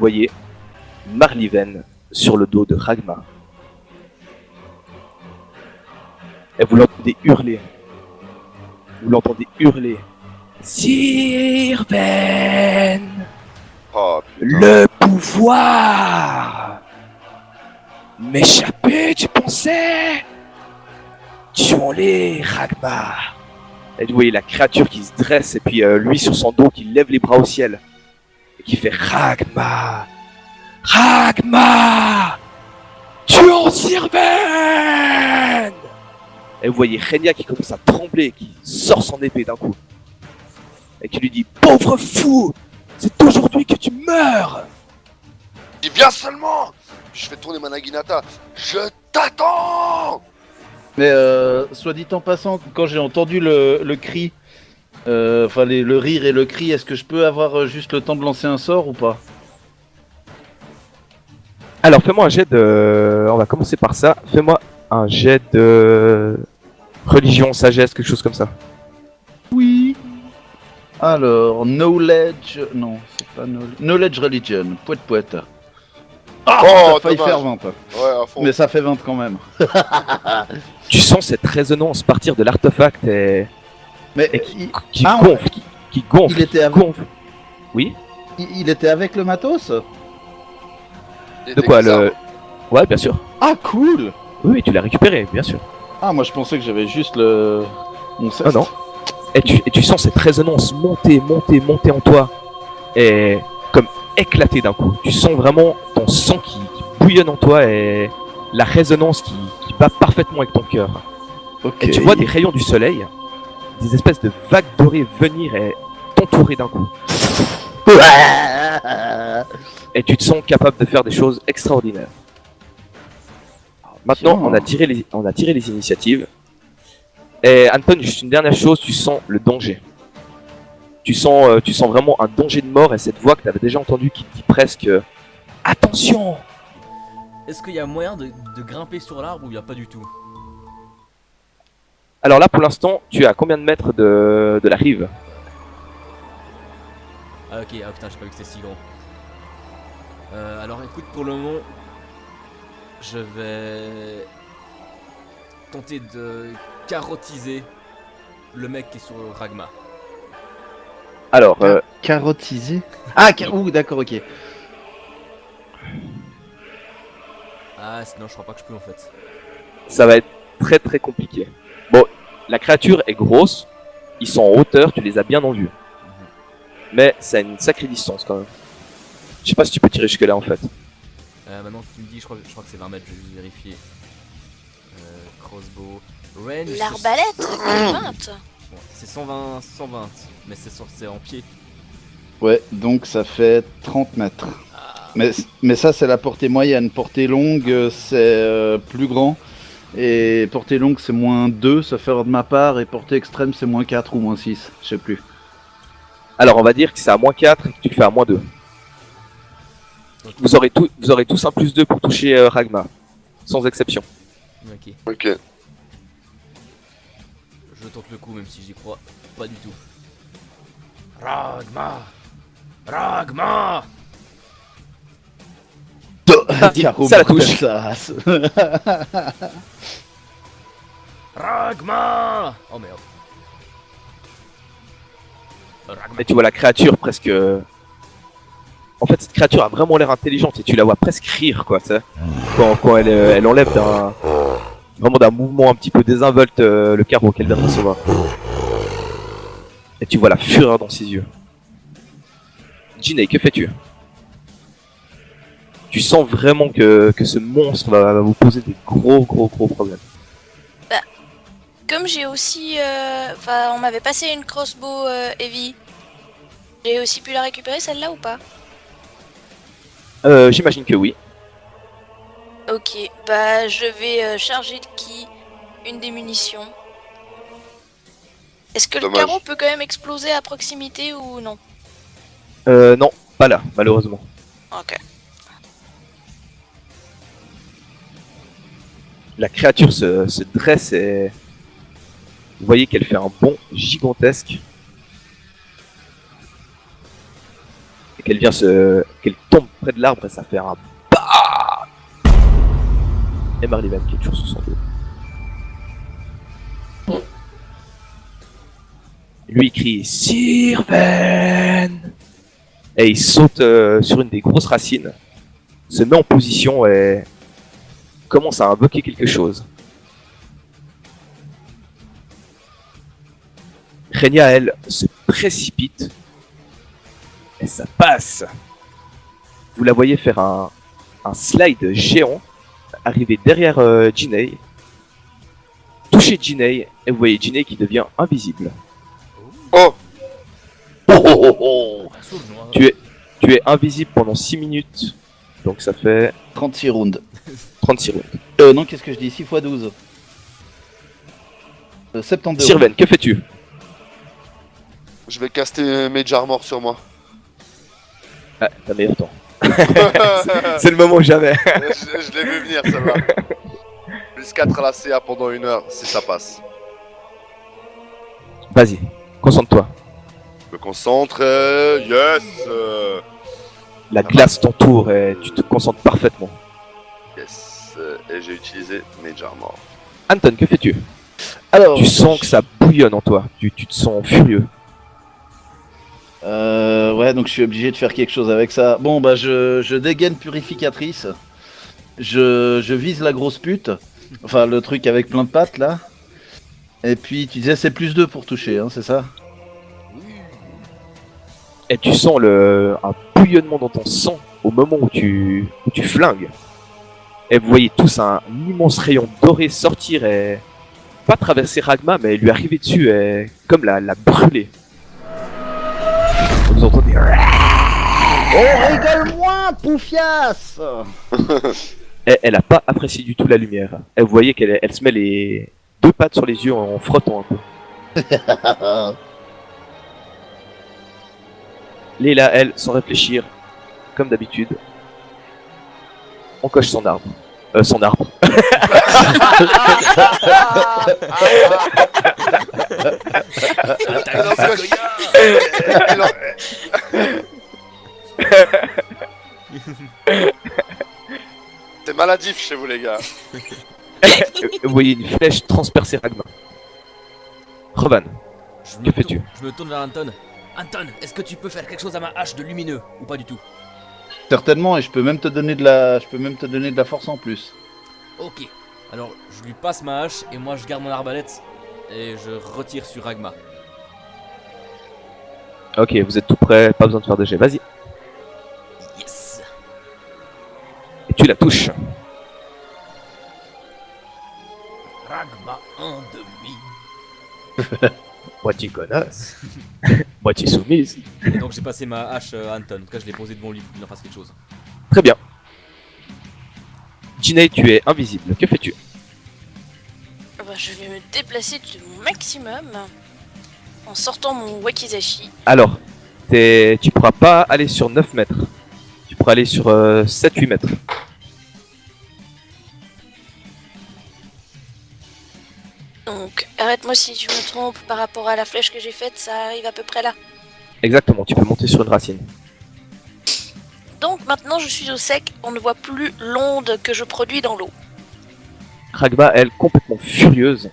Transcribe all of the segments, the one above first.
voyez Marliven sur le dos de Ragma. Et vous l'entendez hurler. Vous l'entendez hurler. Sirven, Oh putain. le pouvoir. M'échapper, tu pensais? Tuons-les, Ragma. Et vous voyez la créature qui se dresse et puis lui sur son dos qui lève les bras au ciel et qui fait Ragma, Ragma, tuons Sirven. Et vous voyez Renia qui commence à trembler, qui sort son épée d'un coup et qui lui dit pauvre fou, c'est aujourd'hui que tu meurs. Dis bien seulement. Puis je fais tourner ma Naginata. Je t'attends. Mais soit dit en passant, quand j'ai entendu le cri, enfin le rire et le cri, est-ce que je peux avoir juste le temps de lancer un sort ou pas? Alors fais-moi un jet de... On va commencer par ça. Fais-moi un jet de... Religion, sagesse, quelque chose comme ça. Oui. Alors, knowledge... Non, c'est pas knowledge... Knowledge religion, poète poète. Ah, Oh, ça a failli dommage. faire 20. Ouais, à fond. Mais ça fait 20 quand même. Tu sens cette résonance partir de l'artefact et... Mais Et qui Ah, gonfle, qui gonfle, Il était qui avec- gonfle. Oui. il était avec le matos? Il De était quoi que ça. le... Ouais, bien sûr. Ah, cool. Oui, tu l'as récupéré, bien sûr. Ah, moi je pensais que j'avais juste le... Mon ceste. Ah non. Et tu sens cette résonance monter, monter, monter en toi et comme éclater d'un coup. Tu sens vraiment ton sang qui bouillonne en toi et la résonance qui bat parfaitement avec ton cœur. Ok. Et tu vois des rayons du soleil, des espèces de vagues dorées venir et t'entourer d'un coup. Et tu te sens capable de faire des choses extraordinaires. Maintenant, Tiens. on a tiré les initiatives. Et Anton, juste une dernière chose, tu sens le danger. Tu sens vraiment un danger de mort et cette voix que tu avais déjà entendue qui te dit presque attention. Est-ce qu'il y a moyen de grimper sur l'arbre ou il n'y a pas du tout? Alors là, pour l'instant, tu es à combien de mètres de la rive? Ah ok, ah putain, j'ai pas vu que c'était si grand. Alors écoute, pour le moment, je vais tenter de carottiser le mec qui est sur Ragma. Alors, Carottisé. Ah, ouh, d'accord, ok. Ah sinon je crois pas que je peux en fait. ça va être très très compliqué. Bon, la créature est grosse, ils sont en hauteur, tu les as bien en vue. Mais ça a une sacrée distance quand même. Je sais pas si tu peux tirer jusque là en fait. Maintenant que tu me dis, je crois que c'est 20 mètres, je vais juste vérifier. Crossbow. Range. L'arbalète, 20. Bon, c'est 120, mais c'est en pied. Ouais, donc ça fait 30 mètres. Mais ça, c'est la portée moyenne. Portée longue, c'est plus grand. Et portée longue, c'est moins 2, ça fait de ma part. Et portée extrême, c'est moins 4 ou moins 6, je sais plus. Alors on va dire que c'est à moins 4 et que tu le fais à moins 2. Ok. Vous aurez tous un plus 2 pour toucher Ragma. Sans exception. Ok. Ok. Je tente le coup même si j'y crois pas du tout. Ragma. Ragma. Caro, ça la bordel, touche. sa race. Ragma. Oh merde. Ragma. Et tu vois la créature presque... En fait, cette créature a vraiment l'air intelligente et tu la vois presque rire, quoi, tu sais. Quand elle enlève vraiment d'un mouvement un petit peu désinvolte le carreau qu'elle vient de recevoir. Et tu vois la fureur dans ses yeux. Jinei, que fais-tu? Tu sens vraiment que ce monstre va vous poser des gros problèmes. Comme j'ai aussi... Enfin, on m'avait passé une crossbow heavy. J'ai aussi pu la récupérer, celle-là, ou pas? J'imagine que oui. Ok, bah je vais charger de ki une des munitions. Est-ce que Dommage. le carreau peut quand même exploser à proximité ou non? Non, pas là, malheureusement. Ok. La créature se dresse et... Vous voyez qu'elle fait un bond gigantesque. Et qu'elle tombe près de l'arbre et ça fait un BAM. Et Marlivan qui est toujours sur son dos. Lui il crie Sirven et il saute sur une des grosses racines, se met en position et commence à invoquer quelque chose. Renia, elle, se précipite et ça passe. Vous la voyez faire un slide géant, arriver derrière Jinei, toucher Jinei et vous voyez Jinei qui devient invisible. Oh, Un sournois. Tu es invisible pendant 6 minutes, donc ça fait 36 rounds. 36 rounds. Non, qu'est-ce que je dis 6 x 12. 72. Sirven, que fais-tu? je vais caster Mage Armor sur moi. Ah, t'as meilleur temps. C'est le moment jamais. je l'ai vu venir, ça va. Plus 4 à la CA pendant 1 heure, si ça passe. Vas-y, concentre-toi. Je me concentre, yes. La glace t'entoure et tu te concentres parfaitement. Yes, et j'ai utilisé Mage Armor. Anton, que fais-tu? Alors, Tu sens que ça bouillonne en toi, tu te sens furieux. Ouais, donc je suis obligé de faire quelque chose avec ça. Bon, bah, je dégaine purificatrice. Je vise la grosse pute. Enfin, le truc avec plein de pattes, là. Et puis, tu disais, c'est plus 2 pour toucher, hein, c'est ça? Et tu sens un bouillonnement dans ton sang au moment où tu flingues. Et vous voyez tous un immense rayon doré sortir et pas traverser Ragma, mais lui arriver dessus et comme la brûler. Vous entendez. Oh, rigole moins, poufias! Et elle a pas apprécié du tout la lumière. Et vous voyez qu'elle se met les 2 pattes sur les yeux en frottant un peu. Léla, elle, sans réfléchir, comme d'habitude, on coche son arbre. Son arbre. C'est maladif chez vous, les gars. Vous voyez une flèche transpercer Ragma. Revan, Je que fais-tu? Je me tourne vers Anton. Anton, est-ce que tu peux faire quelque chose à ma hache de lumineux ou pas du tout? Certainement, et je peux même te donner de la force en plus. Ok. Alors, je lui passe ma hache et moi je garde mon arbalète et je retire sur Ragma. Ok, vous êtes tout prêts, pas besoin de faire de jet, vas-y. Yes. Et tu la touches. Ragma en demi. Moitié connasse. Moitié soumise. Et donc j'ai passé ma hache à Anton. En tout cas, je l'ai posée devant lui pour qu'il en fasse quelque chose. Très bien. Jinei, tu es invisible, que fais-tu? Bah, je vais me déplacer de mon maximum en sortant mon wakizashi. Alors, tu pourras pas aller sur 9 mètres. Tu pourras aller sur 7-8 mètres. Donc, arrête-moi si je me trompe par rapport à la flèche que j'ai faite, ça arrive à peu près là. Exactement, tu peux monter sur une racine. Donc maintenant je suis au sec, on ne voit plus l'onde que je produis dans l'eau. Ragma, elle, complètement furieuse,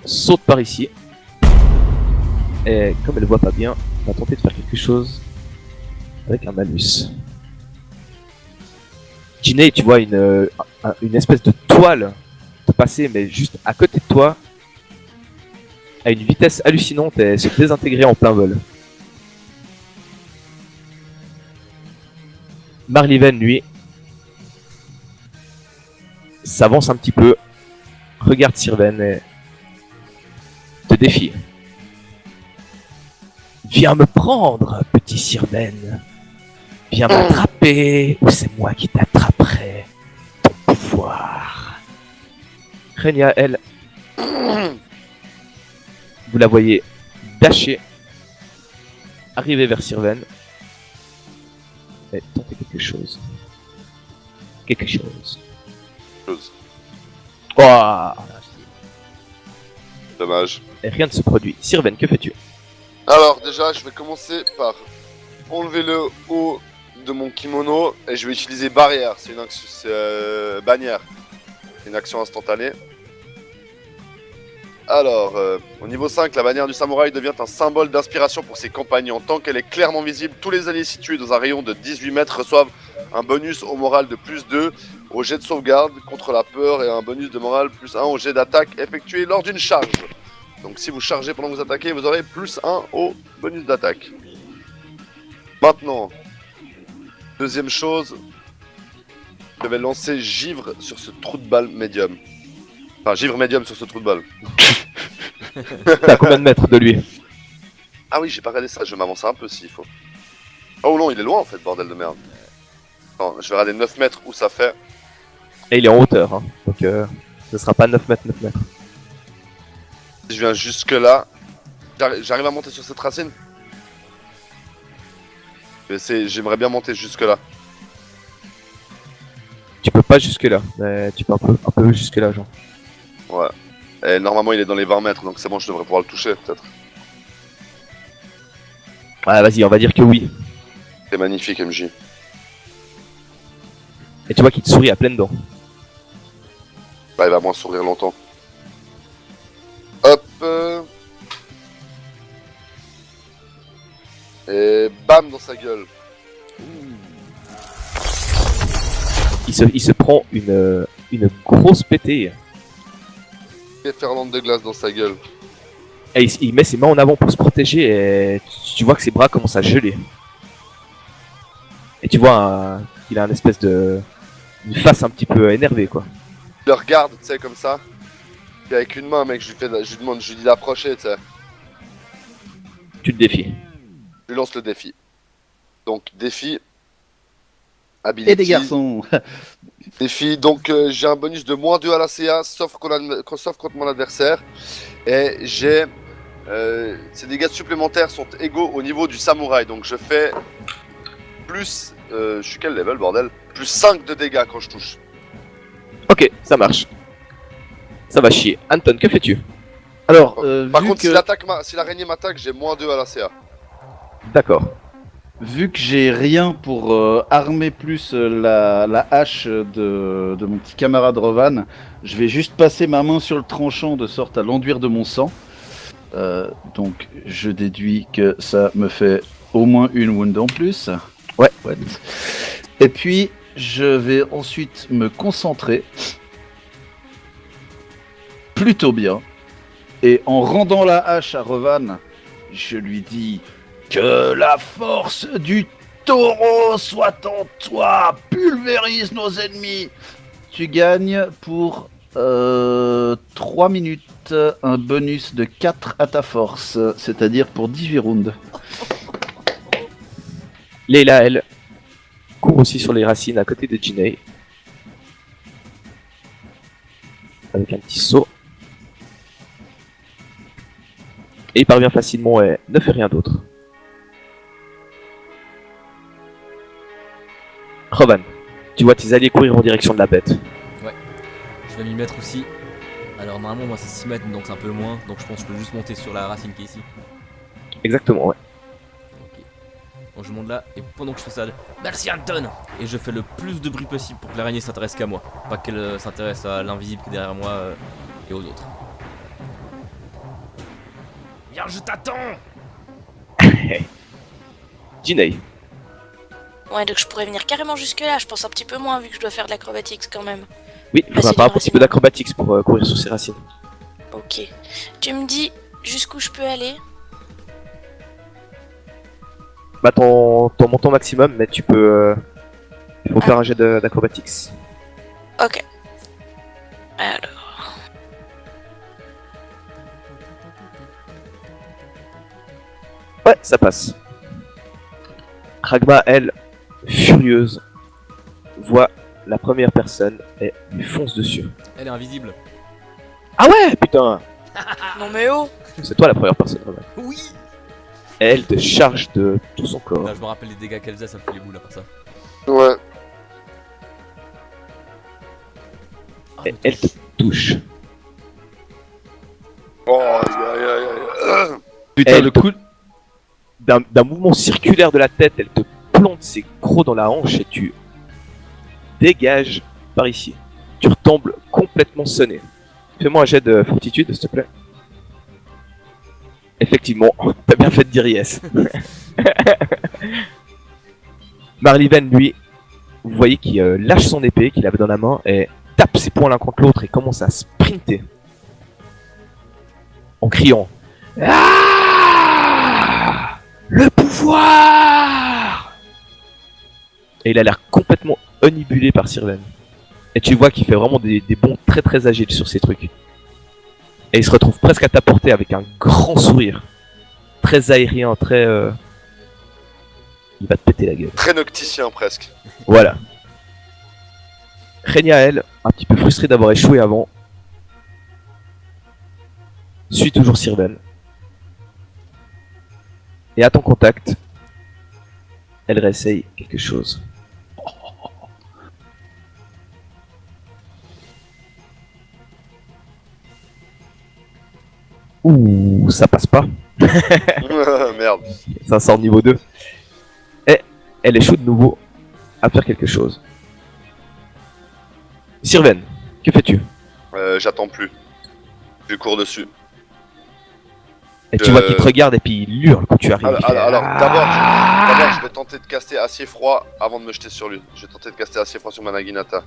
saute par ici. Et comme elle voit pas bien, va tenter de faire quelque chose avec un malus. Jinei, tu vois une espèce de toile te passer, mais juste à côté de toi, à une vitesse hallucinante et se désintégrer en plein vol. Marlivan, lui, s'avance un petit peu, regarde Sirven et te défie. Viens me prendre, petit Sirven. Viens m'attraper, ou c'est moi qui t'attraperai. Ton pouvoir. Renia, elle, vous la voyez dasher, arriver vers Sirven et tenter quelque chose. Quelque chose. Oh, Dommage. et rien ne se produit. Sirven, que fais-tu? Alors déjà, je vais commencer par enlever le haut de mon kimono et je vais utiliser barrière. C'est une action, bannière. C'est une action instantanée. Alors, au niveau 5, la bannière du samouraï devient un symbole d'inspiration pour ses compagnons. Tant qu'elle est clairement visible, tous les alliés situés dans un rayon de 18 mètres reçoivent un bonus au moral de plus 2 au jet de sauvegarde contre la peur et un bonus de moral plus 1 au jet d'attaque effectué lors d'une charge. Donc si vous chargez pendant que vous attaquez, vous aurez plus 1 au bonus d'attaque. Maintenant, deuxième chose, je vais lancer givre sur ce trou de balle médium. Enfin, givre médium sur ce trou de balle. T'as combien de mètres de lui? Ah oui, j'ai pas regardé ça, je vais m'avancer un peu s'il faut. Oh non, il est loin en fait, bordel de merde. Non, je vais regarder 9 mètres où ça fait. Et il est en hauteur, hein. Donc ce sera pas 9 mètres, 9 mètres. Si je viens jusque là, j'arrive à monter sur cette racine. J'aimerais bien monter jusque là. Tu peux pas jusque là, mais tu peux un peu jusque là, genre. Ouais. Et normalement il est dans les 20 mètres, donc c'est bon, je devrais pouvoir le toucher peut-être. Ouais, vas-y, on va dire que oui. C'est magnifique MJ. Et tu vois qu'il te sourit à pleines dents. Bah il va moins sourire longtemps. Hop. Et bam dans sa gueule. Il se prend une grosse pétée. Et Fernande de glace dans sa gueule. Et il met ses mains en avant pour se protéger et tu vois que ses bras commencent à geler. Et tu vois qu'il a une espèce de... une face un petit peu énervée, quoi. Je le regarde, tu sais, comme ça. Puis avec une main, mec, je lui dis d'approcher, tu sais. Tu te défies. Je lui lance le défi. Donc, défi. Ability. Et des garçons. Défi, donc j'ai un bonus de -2 à la CA, sauf contre mon adversaire. Et j'ai... ces dégâts supplémentaires sont égaux au niveau du samouraï. Donc je fais plus... je suis quel level, bordel? Plus 5 de dégâts quand je touche. Ok, ça marche. Ça va chier. Anton, que fais-tu? Alors, Par vu contre, que... si l'araignée m'attaque, j'ai -2 à la CA. D'accord. Vu que j'ai rien pour armer plus la hache de mon petit camarade Rovan, je vais juste passer ma main sur le tranchant de sorte à l'enduire de mon sang. Donc je déduis que ça me fait au moins une wound en plus. Ouais. Et puis je vais ensuite me concentrer plutôt bien. Et en rendant la hache à Rovan, je lui dis... Que la force du taureau soit en toi, pulvérise nos ennemis. Tu gagnes pour 3 minutes un bonus de 4 à ta force, c'est-à-dire pour 18 rounds. Leila, elle, court aussi sur les racines à côté de Jinei. Avec un petit saut. Et il parvient facilement et ne fait rien d'autre. Rovan, tu vois tes alliés courir en direction de la bête. Ouais, je vais m'y mettre aussi. Alors normalement moi c'est 6 mètres donc c'est un peu moins, donc je pense que je peux juste monter sur la racine qui est ici. Exactement, ouais. Ok. Bon, je monte là et pendant que je fais ça, merci Anton. Et je fais le plus de bruit possible pour que l'araignée s'intéresse qu'à moi, pas qu'elle s'intéresse à l'invisible qui est derrière moi et aux autres. Viens, je t'attends. Jinei. Ouais, donc je pourrais venir carrément jusque là, je pense un petit peu moins vu que je dois faire de l'acrobatics quand même. Oui, Ah, on va c'est pas un des petit peu racines. d'acrobatics pour courir sur ces racines. Ok. Tu me dis jusqu'où je peux aller? Bah ton montant maximum, mais tu peux... il faut faire un jet d'acrobatics. Ok. Alors... Ouais, ça passe. Ragma, elle, furieuse, voit la première personne et lui fonce dessus. Elle est invisible. Ah ouais, putain! Non mais oh! C'est toi la première personne, Ragma. Oui. Et elle te charge de tout son corps. Là, je me rappelle les dégâts qu'elle faisait, ça me fait les boules à part ça. Ouais. Et elle te touche. Oh, aïe, aïe, aïe, aïe. Putain, Elle le te coup... d'un mouvement circulaire de la tête, elle te plante ses crocs dans la hanche et tu dégages par ici. Tu retombes complètement sonné. Fais-moi un jet de fortitude, s'il te plaît. Effectivement, t'as bien fait de dire yes. Marliven, lui, vous voyez qu'il lâche son épée qu'il avait dans la main et tape ses poings l'un contre l'autre et commence à sprinter. En criant « Ah, le pouvoir !» Et il a l'air complètement omnibulé par Sirven. Et tu vois qu'il fait vraiment des bonds très très agiles sur ces trucs. Et il se retrouve presque à ta portée avec un grand sourire. Très aérien, très... Il va te péter la gueule. Très nocticien presque. Voilà. Renia, elle, un petit peu frustrée d'avoir échoué avant, suit toujours Sirven. Et à ton contact, elle réessaye quelque chose. Ouh, ça passe pas. Merde. Ça sort niveau 2. Et elle échoue de nouveau à faire quelque chose. Sirven, que fais-tu? J'attends plus. Je cours dessus. Et tu vois qu'il te regarde et puis il hurle quand tu arrives. Alors, d'abord, je vais tenter de caster acier froid avant de me jeter sur lui. Je vais tenter de caster acier froid sur ma Naginata.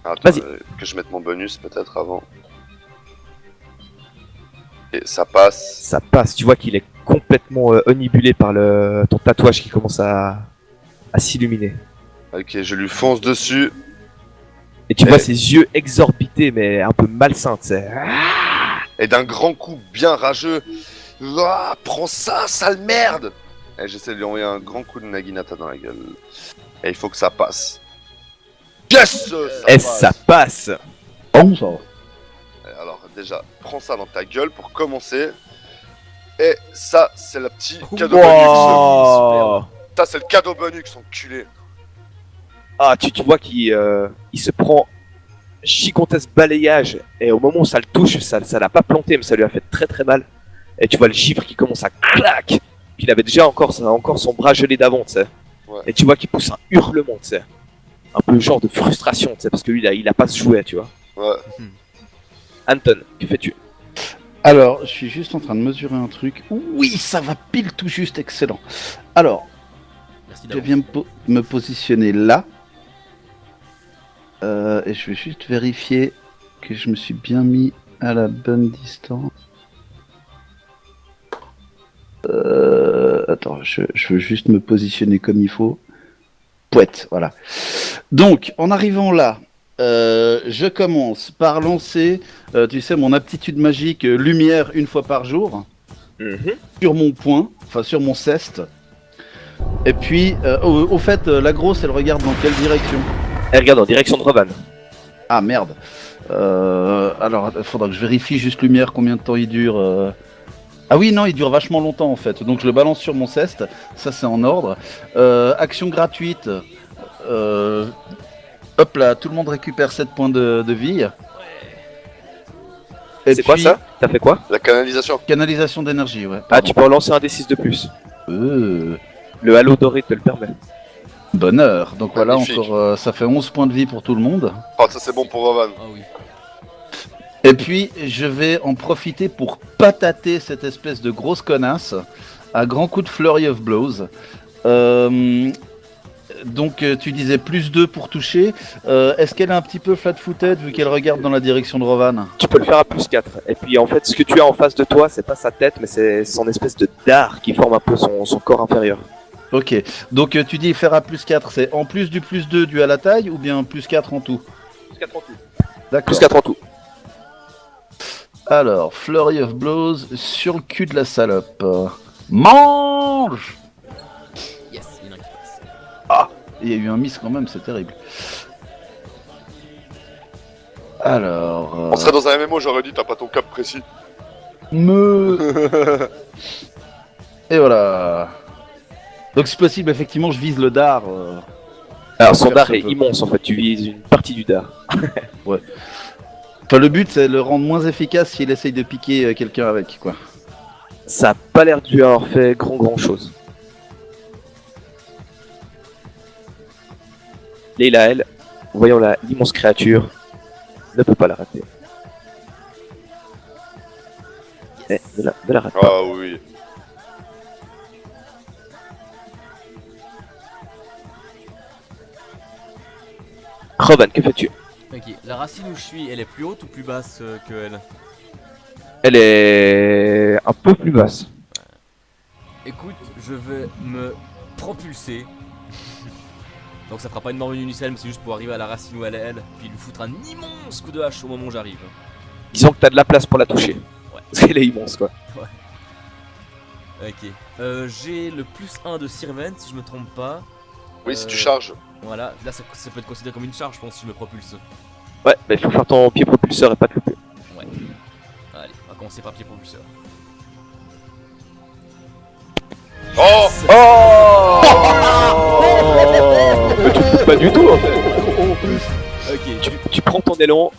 Attends, Vas-y. Que je mette mon bonus peut-être avant. Et ça passe. Ça passe, tu vois qu'il est complètement omnibulé par ton tatouage qui commence à s'illuminer. Ok, je lui fonce dessus. Et tu vois ses yeux exorbités mais un peu malsains, tu sais. Et d'un grand coup bien rageux. Ah, prends ça, sale merde! Et j'essaie de lui envoyer un grand coup de Naginata dans la gueule. Et il faut que ça passe. Yes! Et ça passe. 11. Alors déjà, prends ça dans ta gueule pour commencer. Et ça, c'est le petit cadeau bonus. Wow. Ça, c'est le cadeau bonus, enculé. Ah, tu vois qu'il il se prend gigantesque balayage et au moment où ça le touche, ça l'a pas planté mais ça lui a fait très très mal. Et tu vois le givre qui commence à clac. Puis il avait déjà encore son bras gelé d'avant, tu sais. Ouais. Et tu vois qu'il pousse un hurlement, tu sais. Un peu genre de frustration, tu sais, parce que lui il a pas ce jouet, tu vois. Ouais. Anton, que fais-tu? Alors, je suis juste en train de mesurer un truc. Oui, ça va pile tout juste, excellent. Alors, Merci je d'avance. viens me positionner là. Et je vais juste vérifier que je me suis bien mis à la bonne distance. Attends, je veux juste me positionner comme il faut. Pouette, voilà. Donc, en arrivant là, je commence par lancer, tu sais, mon aptitude magique lumière une fois par jour sur mon point, enfin sur mon ceste. Et puis, au fait, la grosse, elle regarde dans quelle direction? Elle regarde en direction de Rovan. Ah merde. Alors, il faudra que je vérifie juste lumière combien de temps il dure. Ah oui, non, il dure vachement longtemps en fait. Donc je le balance sur mon ceste. Ça, c'est en ordre. Action gratuite. Hop là, tout le monde récupère 7 points de vie. Et C'est quoi puis, ça? T'as fait quoi? La canalisation. Canalisation d'énergie, ouais. Ah, tu peux en lancer un D6 de plus. Le halo doré te le permet. Bonheur. Donc voilà, Magnifique. encore, ça fait 11 points de vie pour tout le monde. Oh, ça c'est bon pour Rovan. Ah oui. Et puis, je vais en profiter pour patater cette espèce de grosse connasse à grands coups de Flurry of Blows. Donc, tu disais plus 2 pour toucher. Est-ce qu'elle est un petit peu flat-footed vu qu'elle regarde dans la direction de Rovan? Tu peux le faire à plus 4. Et puis en fait, ce que tu as en face de toi, c'est pas sa tête, mais c'est son espèce de dard qui forme un peu son corps inférieur. Ok. Donc, tu dis faire à plus 4, c'est en plus du plus 2 dû à la taille ou bien plus 4 en tout? Plus 4 en tout. D'accord. Plus 4 en tout. Alors, Flurry of Blows sur le cul de la salope. Mange! Yes, il y en a un qui passe. Il y a eu un miss quand même, c'est terrible. Alors... On serait dans un MMO, j'aurais dit t'as pas ton cap précis. Et voilà. Donc si possible, effectivement, je vise le dard. Alors son Faire dard ce est peu. immense en fait, tu vises une partie du dard. Enfin, le but, c'est de le rendre moins efficace s'il essaye de piquer quelqu'un avec, quoi. Ça a pas l'air de lui avoir fait grand chose. Leila, elle, voyant l'immense créature, ne peut pas la rater. Eh, ne la rate pas. Ah oui. Roban, que fais-tu? Ok, la racine où je suis, elle est plus haute ou plus basse que elle? Elle est un peu plus basse. Écoute, je vais me propulser. Donc ça fera pas une mort universelle, mais c'est juste pour arriver à la racine où elle est, puis lui foutre un immense coup de hache au moment où j'arrive. Disons que t'as de la place pour la toucher. Ouais. Parce qu'elle est immense, quoi. Ok. J'ai le +1 de Sirven, si je me trompe pas. Oui, si tu charges. Voilà, là ça peut être considéré comme une charge, je pense, si je me propulse. Ouais, bah il faut faire ton pied propulseur et pas te louper. Ouais. Allez, on va commencer par pied propulseur. Oh Oh Mais tu te pas du tout en fait. Ok, Tu prends ton élan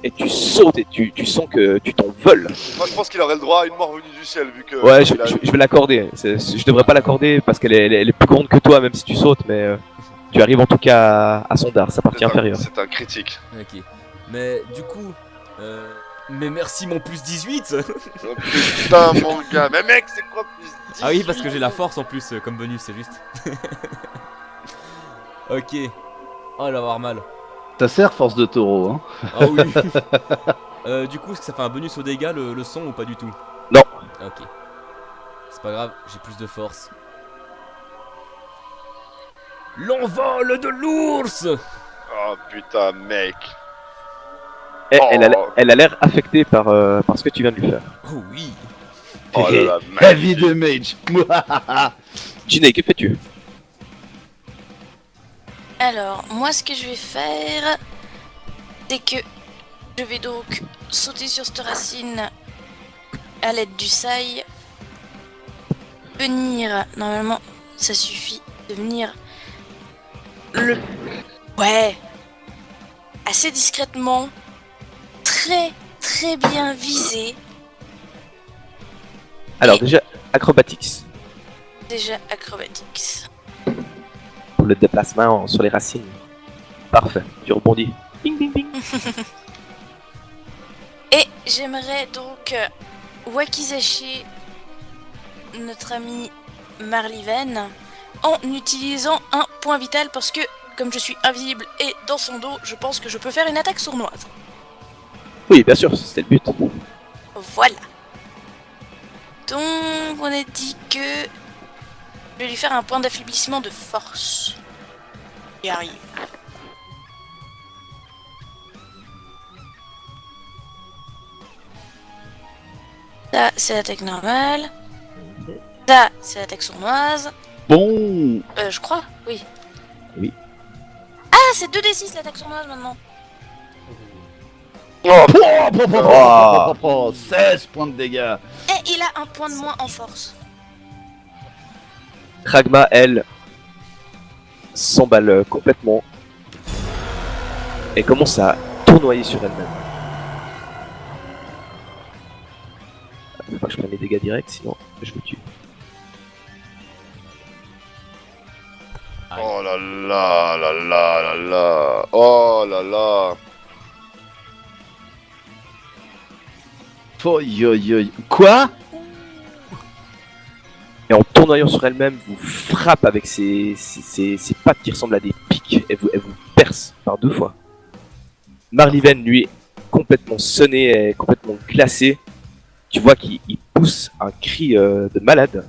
et tu sautes et tu sens que tu t'envoles. Moi je pense qu'il aurait le droit à une mort venue du ciel vu que. Ouais, je il a- vais l'accorder. Je devrais pas l'accorder parce qu'elle est plus grande que toi même si tu sautes, mais tu arrives en tout cas à son dard, sa partie inférieure. C'est un critique. ok. Mais du coup, mais merci mon +18. Oh, putain mon gars, mais mec c'est quoi plus 10? Ah oui, parce que j'ai la force en plus comme bonus, c'est juste. Ok. Oh, elle va avoir mal. Ça sert force de taureau, hein. Ah oui. Du coup, est-ce que ça fait un bonus au dégâts le son ou pas du tout? Non. Ok. C'est pas grave, j'ai plus de force. L'envol de l'ours. Oh putain mec. Eh, Oh. elle a l'air affectée par ce que tu viens de lui faire. Oh oui. Oh là là, La mec. vie de mage. Ginny, que fais-tu? Alors, moi, ce que je vais faire, c'est que je vais donc sauter sur cette racine à l'aide du sail. Venir, normalement, ça suffit de venir Ouais, assez discrètement, très bien visé. Alors déjà, acrobatics. Déjà acrobatics. Pour le déplacement sur les racines. Parfait, tu rebondis. Ding ding ding. Et j'aimerais donc wakizashi notre ami Marliven en utilisant un point vital parce que comme je suis invisible et dans son dos, je pense que je peux faire une attaque sournoise. Oui, bien sûr, c'était le but. Voilà. Donc on a dit que je vais lui faire un point d'affaiblissement de force. Il arrive. Ça, c'est l'attaque normale. Ça, c'est l'attaque sournoise. Bon. Je crois, oui. Oui. Ah, c'est 2d6 l'attaque sournoise maintenant. Oh, 16 points de dégâts. Et il a un point de moins en force. Ragma, elle, s'emballe complètement et commence à tournoyer sur elle-même. Faut pas que je prenne les dégâts directs, sinon je me tue. Oh là là là là là là. Oh là là. Quoi? Et en tournoyant sur elle-même, vous frappe avec ses pattes qui ressemblent à des pics et elle vous perce par 2 fois. Marliven, lui, est complètement sonné, est complètement glacé. Tu vois qu'il pousse un cri de malade.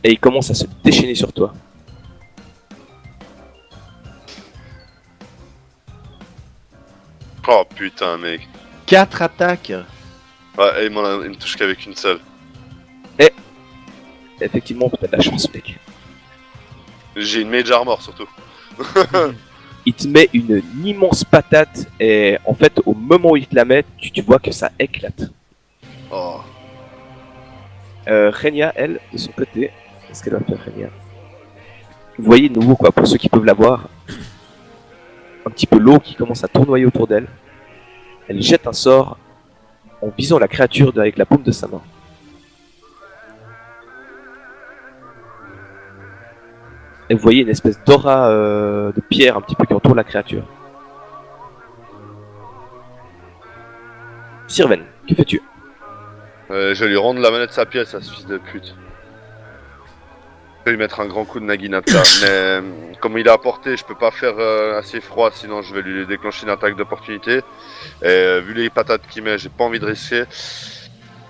Et il commence à se déchaîner sur toi. Oh putain mec. 4 attaques. Ouais, il me touche qu'avec une seule. Effectivement, t'as de la chance, mec. J'ai une mage armor surtout. Il te met une immense patate et en fait, au moment où il te la met, tu vois que ça éclate. Oh. Renia, elle, de son côté, qu'est-ce qu'elle va faire, Renia? Vous voyez de nouveau, quoi, pour ceux qui peuvent la voir, un petit peu l'eau qui commence à tournoyer autour d'elle. Elle jette un sort en visant la créature avec la paume de sa main. Et vous voyez une espèce d'aura de pierre un petit peu qui entoure la créature. Sirven, que fais-tu? Je vais lui rendre la manette de sa pièce à ce fils de pute. Je vais lui mettre un grand coup de Naginata, mais comme il est à portée, je peux pas faire assez froid, sinon je vais lui déclencher une attaque d'opportunité. Et vu les patates qu'il met, j'ai pas envie de risquer.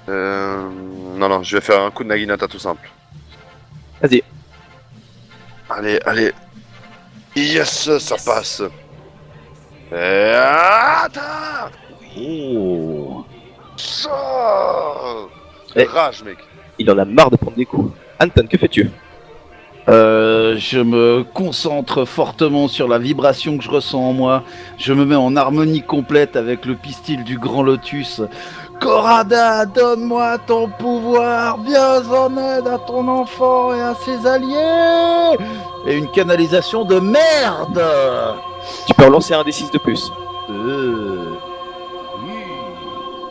Non, je vais faire un coup de Naginata tout simple. Vas-y. Allez. Yes, ça passe. Et attaque. Oh. Ça. Eh. Rage, mec. Il en a marre de prendre des coups. Anton, que fais-tu? Je me concentre fortement sur la vibration que je ressens en moi. Je me mets en harmonie complète avec le pistil du Grand Lotus. Corada, donne-moi ton pouvoir, viens en aide à ton enfant et à ses alliés. Et une canalisation de merde. Tu peux relancer un D6 de plus.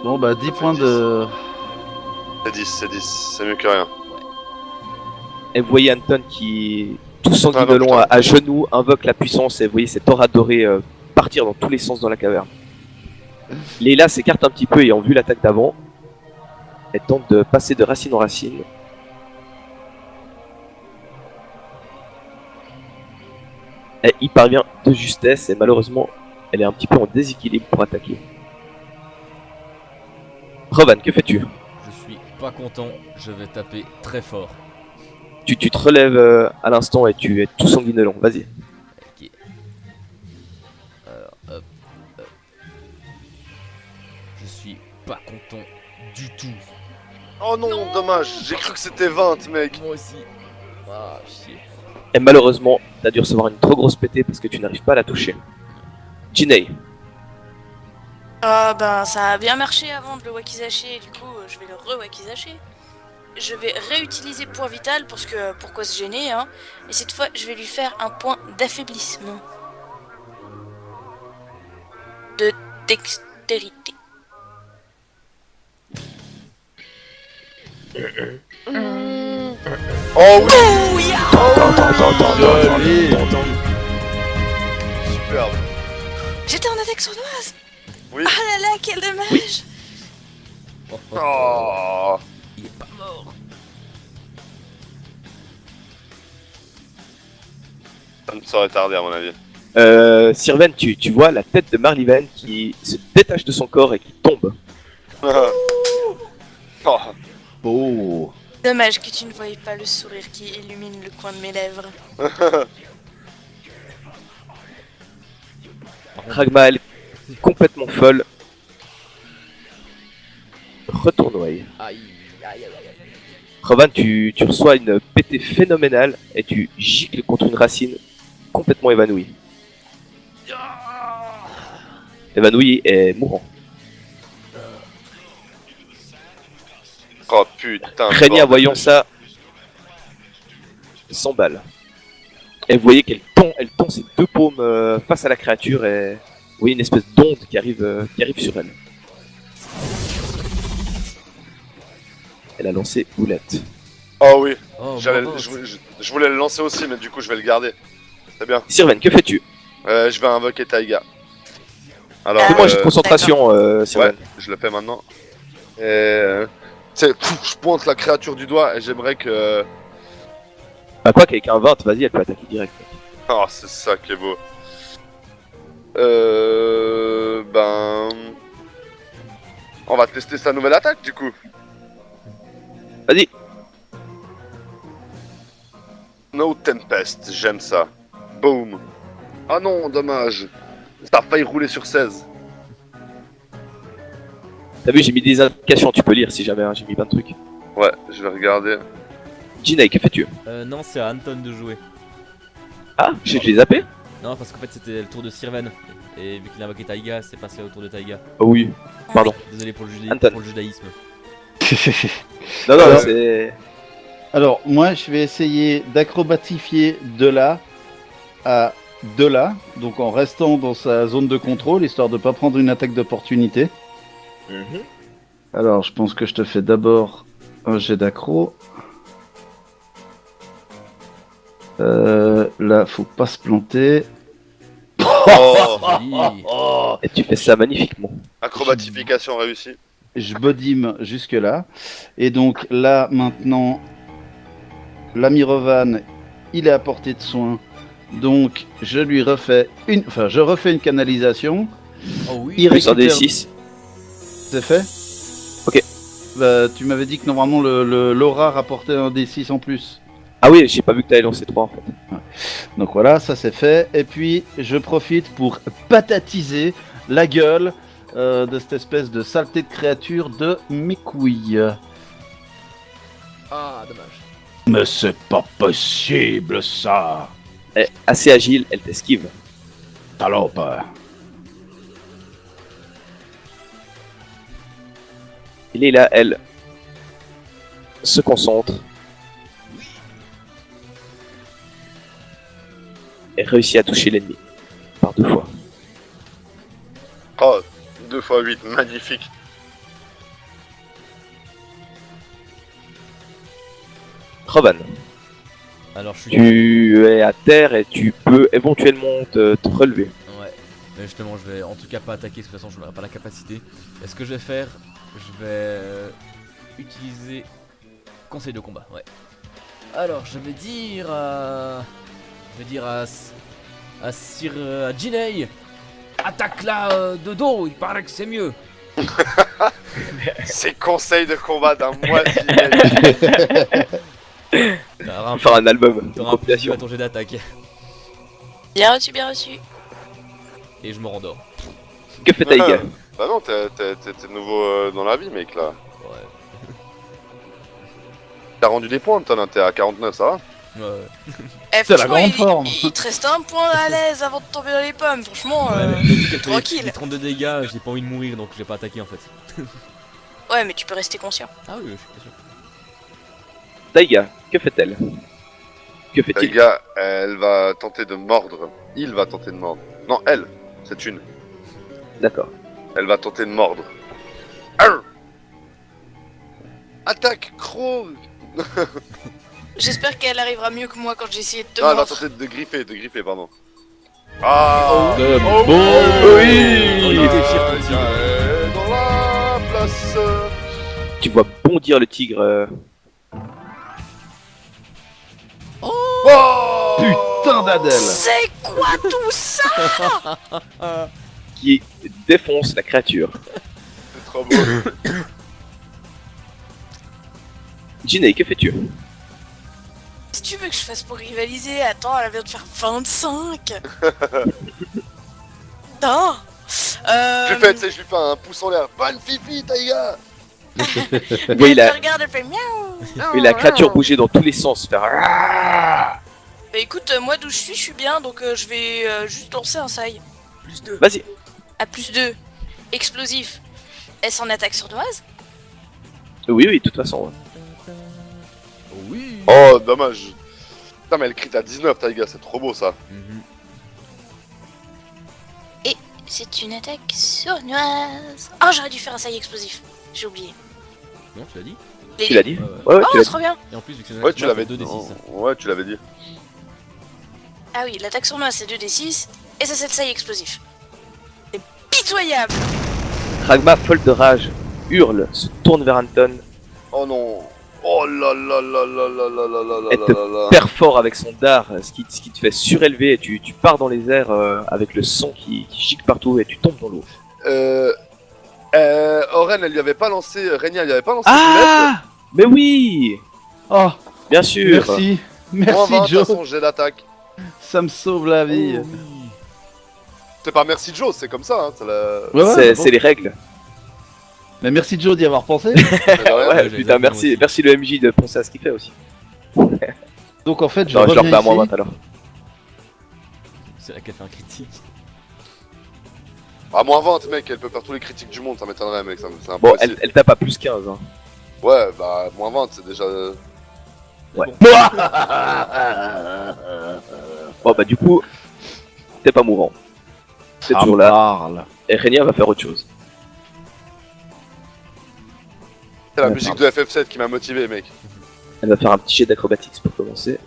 Bon bah 10 points de... C'est 10, c'est mieux que rien. Et vous voyez Anton qui, tout Ah non, sanguinolent putain. à genoux, invoque la puissance et vous voyez cette aura dorée partir dans tous les sens dans la caverne. Leila s'écarte un petit peu ayant vu l'attaque d'avant. Elle tente de passer de racine en racine. Elle y parvient de justesse et malheureusement elle est un petit peu en déséquilibre pour attaquer. Rovan, que fais-tu? Je suis pas content, je vais taper très fort. Tu te relèves à l'instant et tu es tout sanguinolent, vas-y. Ok. Alors, hop. Je suis pas content du tout. Oh non, dommage, j'ai cru que c'était 20, mec. Moi aussi. Ah, chier. Et malheureusement, t'as dû recevoir une trop grosse pétée parce que tu n'arrives pas à la toucher. Jinei, Ah ben ça a bien marché avant de le wakizashi et du coup je vais le re-wakizashi. Je vais réutiliser point vital parce que pourquoi se gêner hein. Et cette fois je vais lui faire un point d'affaiblissement. De dextérité. Oh oui, Oh yeah. Joli. superbe. J'étais en attaque sournoise. Oui. Ah là là, quel dommage. Oh, oh, oh. Oh. Il est pas mort. Ça me serait tardé à mon avis. Sirven, tu vois la tête de Marliven qui se détache de son corps et qui tombe. Oh. Oh. Dommage que tu ne voyais pas le sourire qui illumine le coin de mes lèvres. Ragma, elle est complètement folle. Retournoie. Aïe, aïe, aïe, aïe. Rovan, tu reçois une pétée phénoménale et tu gicles contre une racine complètement évanouie. Évanoui et mourant. Oh putain. Régnia, bordel. voyant ça, s'emballe. Et vous voyez qu'elle tend ses deux paumes face à la créature et vous voyez une espèce d'onde qui arrive sur elle. Elle a lancé boulette. Oh oui, Oh, j'allais- bravo. je voulais le lancer aussi, mais du coup je vais le garder. C'est bien. Sirven, que fais-tu? Je vais invoquer Taiga. Alors, Ah, Fais-moi un jet de concentration, ouais, Sirven. je le fais maintenant. Et je pointe la créature du doigt et j'aimerais que... Bah quoi qu'avec un 20, vas-y, elle peut attaquer direct. Oh, c'est ça qui est beau. On va tester sa nouvelle attaque du coup. Vas-y. No Tempest, j'aime ça. Boom. Ah non, dommage. Ça a failli rouler sur 16. T'as vu, j'ai mis des indications, tu peux lire si jamais, hein, j'ai mis plein de trucs. Ouais, je vais regarder. Jinei, que fais-tu? Non, c'est à Anton de jouer. Ah, je l'ai zappé? Non, parce qu'en fait c'était le tour de Sirven. Et vu qu'il a invoqué Taiga, c'est passé au tour de Taiga. Oh oui, pardon. Désolé pour Anton. le judaïsme. Non, Alors- c'est... Alors, moi, je vais essayer d'acrobatifier de là à de là, donc en restant dans sa zone de contrôle, histoire de pas prendre une attaque d'opportunité. Alors, je pense que je te fais d'abord un jet d'accro. Là, faut pas se planter. Oh, Joli. Et tu fais ça magnifiquement. acrobatification réussie. Je bodime jusque là. Et donc là, maintenant, l'ami Rovan, il est à portée de soin. Donc, je lui refais une... Enfin, je refais une canalisation. Oh oui. Il Plus un récupère... D6. C'est fait? Ok. Bah, tu m'avais dit que normalement, l'aura rapportait un D6 en plus. Ah oui, j'ai pas vu que t'avais lancé 3 en fait. Donc voilà, ça c'est fait. Et puis, je profite pour patatiser la gueule de cette espèce de saleté de créature de mes couilles. Ah, dommage. Mais c'est pas possible, ça! Elle est assez agile, elle t'esquive. Salope! Et Leila, elle, se concentre. Et réussit à toucher l'ennemi. Par 2 fois. Oh, 2 x 8, magnifique. Rovan, Alors je suis. tu es à terre et tu peux éventuellement te relever. Ouais. Mais justement, je vais en tout cas pas attaquer, parce que de toute façon, je n'aurai pas la capacité. Et ce que je vais faire, je vais utiliser conseil de combat. Ouais. Alors, je vais dire à. Je vais dire à Sir. À Jinei. Attaque là de dos, il paraît que c'est mieux. C'est conseil de combat d'un moisi. T'auras On va faire un album, une t'auras un peu compilation. à ton jet d'attaque. Bien reçu, bien reçu. Et je me rendors. Que fait Taïga? Bah non, t'es de nouveau dans la vie, mec, là. Ouais. T'as rendu des points, t'en t'es à 49, ça va? Ouais. Eh, C'est la franchement, grande forme. il te reste un point à l'aise avant de tomber dans les pommes. Franchement, Ouais, mais vu qu'elle fait tranquille. les 32 dégâts, j'ai pas envie de mourir, donc j'ai pas attaqué en fait. Ouais, mais tu peux rester conscient. Ah oui, je suis pas sûr. Taïga, que fait-elle? Que Les fait-il? gars, elle va tenter de mordre. Il va tenter de mordre. Non, elle. C'est une. D'accord. Elle va tenter de mordre. Arr Attaque, croc. J'espère qu'elle arrivera mieux que moi quand j'ai essayé de te Non, elle va mordre. tenter de griffer, pardon. Ah De oh, bon oh, oui. Il était fier, ton tigre. dans la place. Tu vois bondir le tigre. Oh Putain d'Adèle! C'est quoi tout ça? Qui défonce la créature. C'est trop beau. Jinei, que fais-tu? Si tu veux que je fasse pour rivaliser, attends, elle vient de faire 25. Non. Je fais, tu sais, je lui fais un pouce en l'air. Bonne fifi, Taïga. Oui, Elle la, te regarde, elle fait miaou. oui, la créature bougeait dans tous les sens. Faire... Bah écoute, moi d'où je suis bien, donc je vais juste lancer un sail. Plus 2. Vas-y. À plus 2. Explosif. Est-ce en attaque sournoise? Oui, oui, de toute façon. Ouais. Oh oui. Oh, dommage. Putain, mais elle crit à 19, Taïga, c'est trop beau ça. Mhm. C'est une attaque sournoise. Oh, j'aurais dû faire un sail explosif. J'ai oublié. Non, tu l'as dit. Tu l'as dit? Ouais, ouais. Ouais, ouais, tu Oh, l'as c'est trop bien. Et en plus, vu que c'est Ouais, tu l'avais 2d6. Ouais, tu l'avais dit. Ah oui, l'attaque sournoise c'est 2d6. Et ça c'est le sail explosif. C'est pitoyable. dit. Ragma, folle de rage, hurle, se tourne vers Anton, Oh non. Oh là là là là là là là là Elle là te là là. perfore avec son dard, ce qui te fait surélever et tu pars dans les airs avec le sang qui gicle partout et tu tombes dans l'eau. Oren, elle lui avait pas lancé. Renia, elle lui avait pas lancé Ah! Mais oui! Oh, Bien sûr! merci! Moins 20 Merci de Joe! son jet d'attaque. Ça me sauve la vie! Oh oui. C'est pas merci Joe, c'est comme ça. Hein, c'est la... Ouais, ouais, C'est bon. c'est les règles. Mais merci Joe d'y avoir pensé! c'est de rien. Ouais, j'ai putain, exactement merci, aussi. merci le MJ de penser à ce qu'il fait aussi. Donc en fait, je Non, je leur reviens fais à ici. moins 20 alors. C'est là qu'elle fait un critique. À moins 20, mec, elle peut faire tous les critiques du monde, ça m'étonnerait, mec. C'est Bon, impossible. elle tape à plus 15. Hein. Ouais, bah, moins 20, c'est déjà. Ouais. Bon. Bon, bah, du coup, t'es pas mourant. C'est Ça toujours là. parle. Et Renia va faire autre chose. C'est la Ouais, musique de FF7 qui m'a motivé, mec. Elle va faire un petit jet d'acrobatics pour commencer.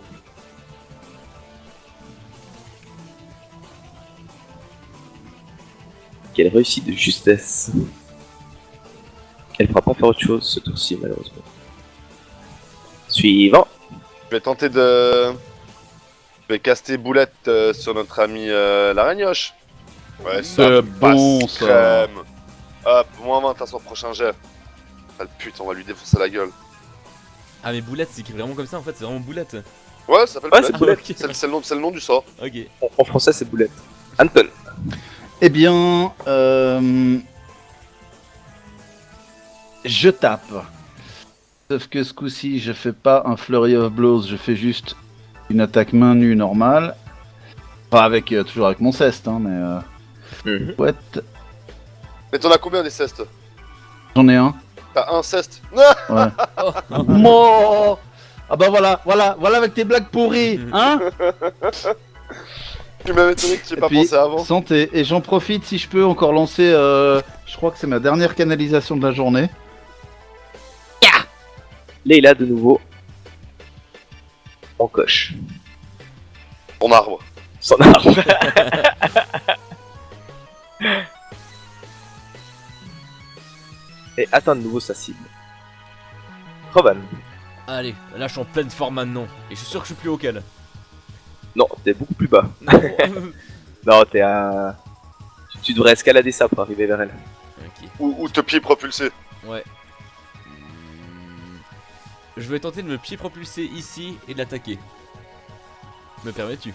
Quelle réussite de justesse. Elle ne pourra pas faire autre chose ce tour-ci, malheureusement. Suivant. Je vais tenter de... Je vais caster boulette sur notre ami la Ragnoche. Ouais, ça C'est passe bon, ça. crème. Hop, moins 20 à son prochain jet. Ah le pute, on va lui défoncer la gueule. Ah, mais boulette, c'est écrit vraiment comme ça en fait, c'est vraiment boulette. Ouais, ça s'appelle Ouais, boulette. c'est boulette. Ok. C'est le nom du sort. Ok. En français, c'est boulette. Anton. Eh bien, je tape. Sauf que ce coup-ci, je fais pas un flurry of blows, je fais juste une attaque main nue normale. Enfin, avec toujours avec mon ceste, hein, mais ouais, Mais t'en as combien des cestes? j'en ai un. T'as un ceste? Ouais. Oh. Mo Ah bah voilà avec tes blagues pourries, hein. Tu m'avais étonné que tu aies Et pas puis, pensé avant. santé. Et j'en profite si je peux encore lancer. Je crois que c'est ma dernière canalisation de la journée. Leila, de nouveau. En coche. Ton arbre. Son arbre. Et atteint de nouveau sa cible. Rovan. Allez, là je suis en pleine forme maintenant. Et je suis sûr que je suis plus auquel. Non, t'es beaucoup plus bas. Non, t'es à... Tu devrais escalader ça pour arriver vers elle. Ok, Ou te pied propulsé. ouais. Je vais tenter de me pied propulser ici et de l'attaquer. Me permets-tu?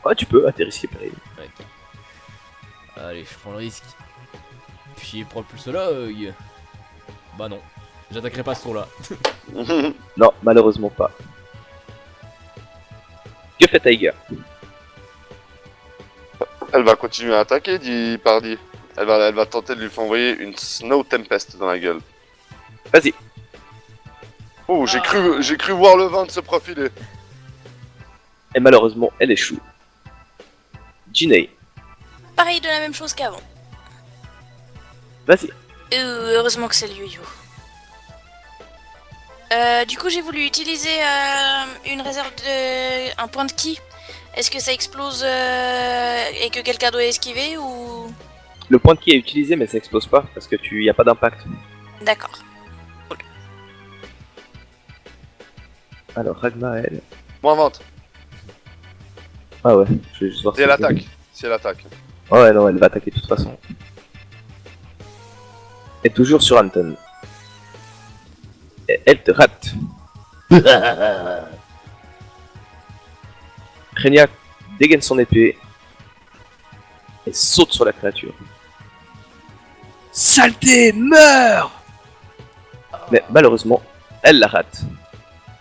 Ouais, tu peux, à tes risques et périls. Ouais, ok. Allez, je prends le risque. Pied propulsologue. Bah non, j'attaquerai pas ce tour là. Non, malheureusement pas. Que fait Tiger? Elle va continuer à attaquer, dit Pardy. Elle va tenter de lui faire envoyer une Snow Tempest dans la gueule. Vas-y. Oh, j'ai cru voir le vin de se profiler. Et malheureusement, elle échoue. Ginei, Pareil de la même chose qu'avant. vas-y. Heureusement que c'est le yo-yo. Du coup, j'ai voulu utiliser une réserve de... un point de ki. Est-ce que ça explose et que quelqu'un doit esquiver ou... Le point de qui est utilisé, mais ça explose pas parce que tu y a pas d'impact. D'accord. Alors, Ragnar, elle. Moins 20. Ah ouais, je vais juste voir Si elle ça. attaque. Si elle attaque. Ouais, non, elle va attaquer de toute façon. Et toujours sur Anton. Et elle te rate. Reniak dégaine son épée et saute sur la créature. Saleté, meurs! Mais malheureusement, elle la rate.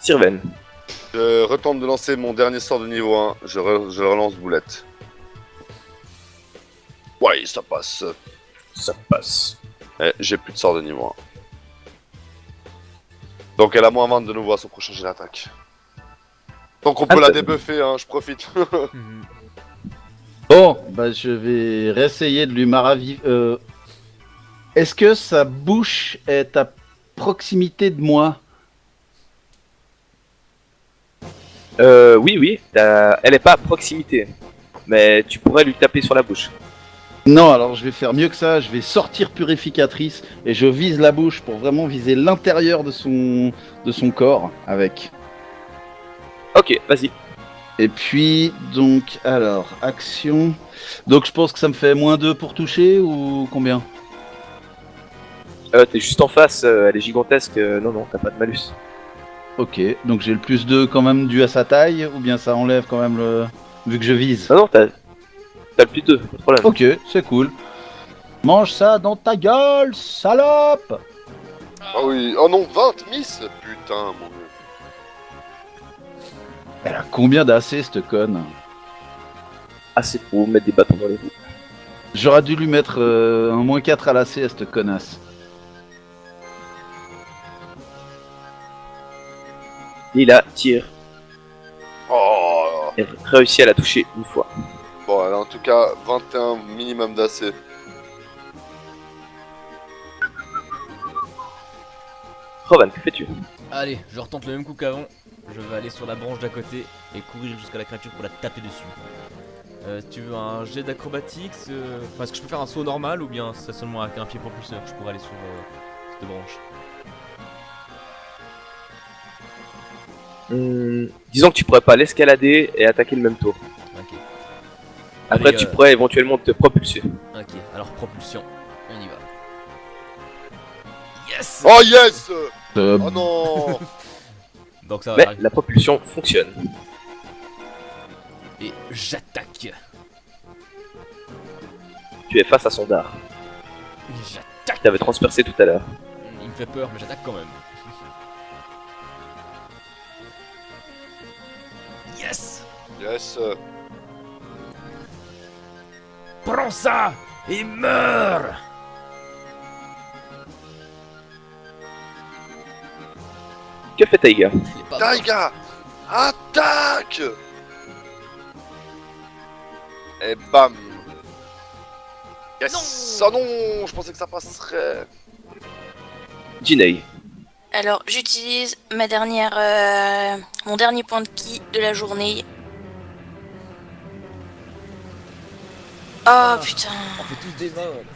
Sirven. Je retente de lancer mon dernier sort de niveau 1. Je relance boulette. Ouais, ça passe. Ça passe. J'ai plus de sort de niveau 1. Donc elle a moins 20 de nouveau à son prochain jet d'attaque. Donc on peut la débuffer, hein, je profite. Mhm. Bon, bah je vais réessayer de lui maraviver. Est-ce que sa bouche est à proximité de moi? Oui, elle est pas à proximité. Mais tu pourrais lui taper sur la bouche. Non, alors je vais faire mieux que ça, je vais sortir purificatrice et je vise la bouche pour vraiment viser l'intérieur de son corps avec. Ok, vas-y. Et puis, donc, alors, action. Donc je pense que ça me fait -2 pour toucher ou combien? T'es juste en face, elle est gigantesque. Non, t'as pas de malus. Ok, donc j'ai le +2 quand même dû à sa taille ou bien ça enlève quand même le... vu que je vise? Non, t'as le plus 2, pas de problème. Ok, c'est cool. Mange ça dans ta gueule, salope! Ah oui, oh non, 20 miss. Putain, mon dieu. Elle a combien d'AC cette conne? Assez pour vous mettre des bâtons dans les roues. J'aurais dû lui mettre un -4 à l'AC à cette connasse. Lila tire Oh. et réussit à la toucher une fois. Bon, elle a en tout cas 21 minimum d'AC. Rovan, que fais-tu? Allez, je retente le même coup qu'avant. Je vais aller sur la branche d'à côté et courir jusqu'à la créature pour la taper dessus. Tu veux un jet d'acrobatics Enfin, est-ce que je peux faire un saut normal ou bien c'est seulement avec un pied propulseur que je pourrais aller sur cette branche? Disons que tu pourrais pas l'escalader et attaquer le même tour. Ok. Après, Allez, tu pourrais éventuellement te propulser. Ok, alors propulsion, on y va. Yes. Oh yes. Euh, Oh non. Donc ça va Mais arriver. la propulsion fonctionne. Et j'attaque. Tu es face à son dard. J'attaque. Tu t'avais transpercé tout à l'heure. Il me fait peur, mais j'attaque quand même. Yes. Yes. Prends ça et meurs. Que fait Taiga? Il est pas mort. Taiga, attaque. Et bam. Yes. Oh non, je pensais que ça passerait. Jinei. Alors, j'utilise ma dernière, mon dernier point de ki de la journée. Oh putain. On fait tous des votes.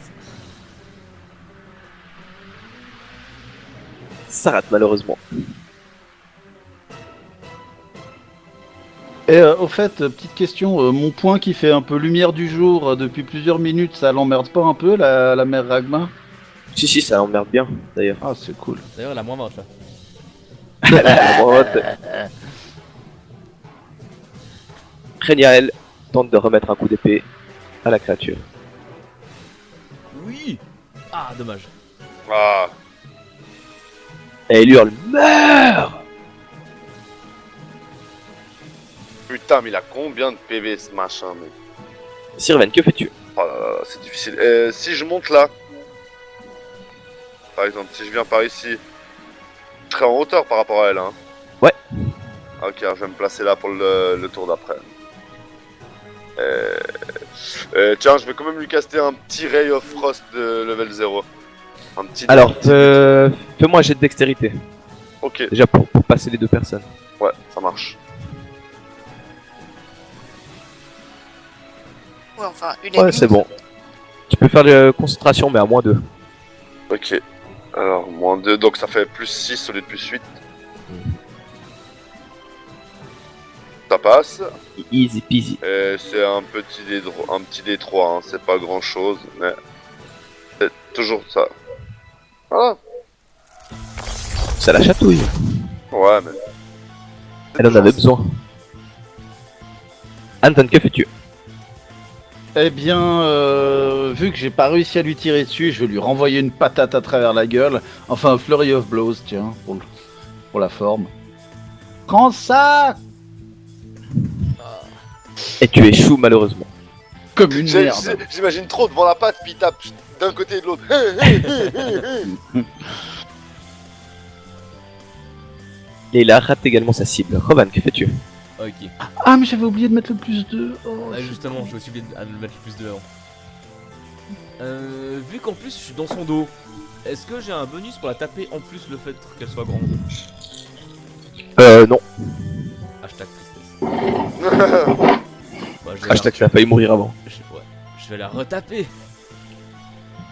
Ça rate malheureusement. Et au fait, petite question, mon point qui fait un peu lumière du jour depuis plusieurs minutes, ça l'emmerde pas un peu la mère Ragma? Si, ça emmerde bien d'ailleurs. Ah, c'est cool. D'ailleurs, elle a moins 20 là. Reniael tente de remettre un coup d'épée à la créature. Oui. Ah, dommage. Ah. Et il hurle meurs. Putain, mais il a combien de PV ce machin, mec? Sirven, que fais-tu? Oh là là, c'est difficile. Si je monte là, par exemple, si je viens par ici, je serai en hauteur par rapport à elle, hein? Ouais. Ok, alors je vais me placer là pour le tour d'après. Tiens, je vais quand même lui caster un petit Ray of Frost de level 0. Un petit. Alors, fais-moi un jet de dextérité. Ok, Déjà pour passer les deux personnes. ouais, ça marche. Ouais, enfin, une Ouais, c'est bon. Tu peux faire de concentration, mais à -2. Ok. Alors, -2, donc ça fait +6 au lieu de +8. Ça passe. Easy peasy. Et c'est un petit D3, hein. C'est pas grand chose, mais c'est toujours ça. Voilà. Ça la chatouille. Ouais, mais. Elle en avait besoin. Anton, que fais-tu? Eh bien, vu que j'ai pas réussi à lui tirer dessus, je vais lui renvoyer une patate à travers la gueule. Enfin, un flurry of blows, tiens, pour la forme. Prends ça! Et tu échoues malheureusement. Comme une merde. J'imagine trop devant la patte, puis il tape d'un côté et de l'autre. Leila rate également sa cible. Rovan, que fais-tu? Ok. Ah, mais j'avais oublié de mettre le +2. Oh, Ah, justement, je me suis oublié de mettre le +2 avant. Vu qu'en plus je suis dans son dos, est-ce que j'ai un bonus pour la taper en plus le fait qu'elle soit grande? Non. Hashtag tristesse. Bah, je vais Hashtag tu as failli mourir avant. ouais, je vais la retaper.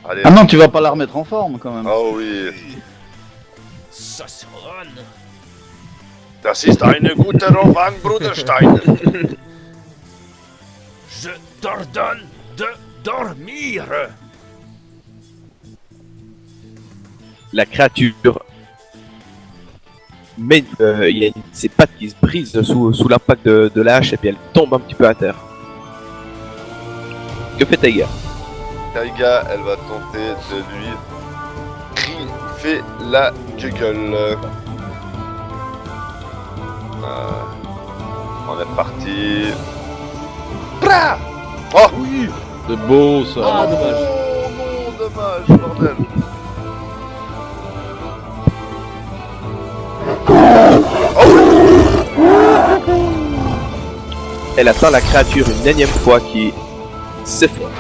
Allez. Ah non, tu vas pas la remettre en forme quand même. Oh oui. Sasseron. Das ist eine gute Rovan Bruderstein. Je t'ordonne de dormir. La créature. Mais il y a ses pattes qui se brisent sous l'impact de la hache et puis elle tombe un petit peu à terre. Que fait Taiga? Taiga, elle va tenter de lui griffer la gueule. On est parti. Bra! Oh Oui, c'est beau ça. Ah, dommage. non, dommage, bordel. Elle atteint la créature une énième fois qui s'effondre.